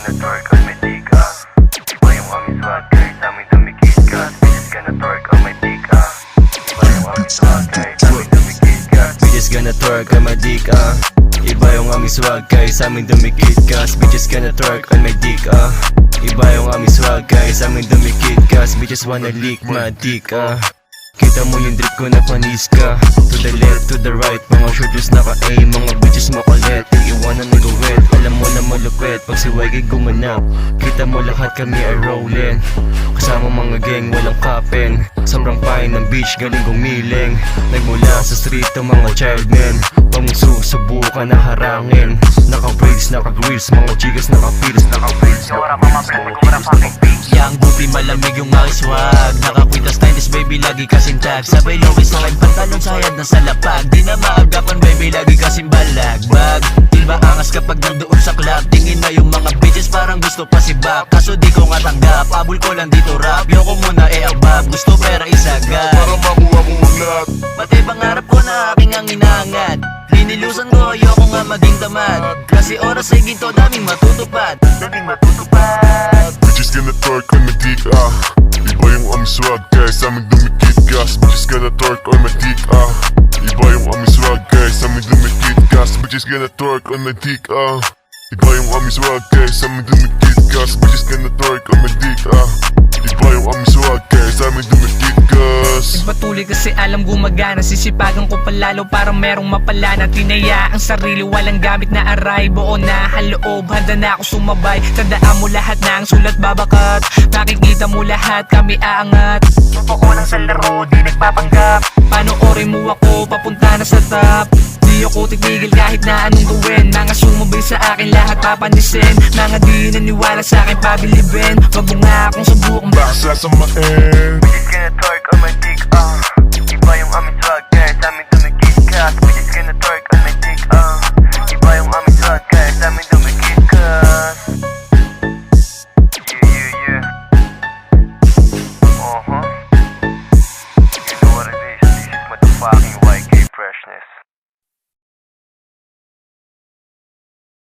gonna twerk on my dick, iba yung aming swag, kahit sa amin dumikit ka. Bitches gonna twerk on my dick, iba yung aming swag, kahit sa amin dumikit ka. Bitches gonna twerk on my dick, iba yung aming swag, kahit sa amin dumikit ka. Bitches gonna twerk on my dick, iba yung aming swag, kahit sa amin dumikit ka. Bitches wanna lick my dick, kita mo yung drip ko na panis ka. To the left, to the right, mga shorters naka-aim. Mga bitches mo kulit, iiwanan na gawet. Alam mo na malupit, pag si YG gumanap, kita mo lahat kami ay rollin'. Kasama mga gang, walang kapin. Sobrang fine ng beach, galing gumiling. Nagmula sa street ang mga child men. Pag mong susubukan na harangin. Naka-braids, naka-grills, mga chicas naka-pills. Naka-braids, wala pa mapit, wala pa akong bitch. Yang gupi malamig yung aking swag. Nakakwitas stylish baby lagi kasing tag. Sabay lowis sa aking pantalon sayad na sa lapag. Di na maagapan baby lagi kasing balagbag. Diba angas kapag nandoon sa club. Tingin na yung mga bitches parang gusto pa si Bap. Kaso di ko nga tanggap, abul ko lang dito rap. Yoko muna abab, gusto pera isagad. Para makuha ko ang lahat. Pati pangarap ko na aking ang inangat. Linilusan ko, ayoko nga maging tamad. Kasi oras ay ginto, daming matutupad. Daming matutupad. Bitches gonna twerk on my dick, iba yung aming swag, kahit sa amin dumikit ka. Bitches gonna twerk on my dick, iba yung aming swag, kahit sa amin dumikit ka. Bitches gonna twerk on my dick, iba yung aming swag, kahit sa amin dumikit ka. Bitches gonna twerk on my dick, iba yung aming swag, kahit sa amin dumikit ka. Patuloy kasi alam gumagana. Sisipagan ko palalo parang merong mapala na tinaya ang sarili. Walang gamit na aray, buo na haloob. Handa na ako sumabay. Tandaan mo lahat ng sulat babakat. Makikita mo lahat kami aangat. Totoo lang sa laro, di nagpapanggap. Panoorin mo ako, papunta na sa top. Di ako titigil kahit na anong gawin. Mga sumabay sa akin lahat papanisin. Mga di naniwala sa akin pabilibin. Wag mo nga akong subukan Baka sasamain. Bitches gonna twerk on my dick, iba yung aming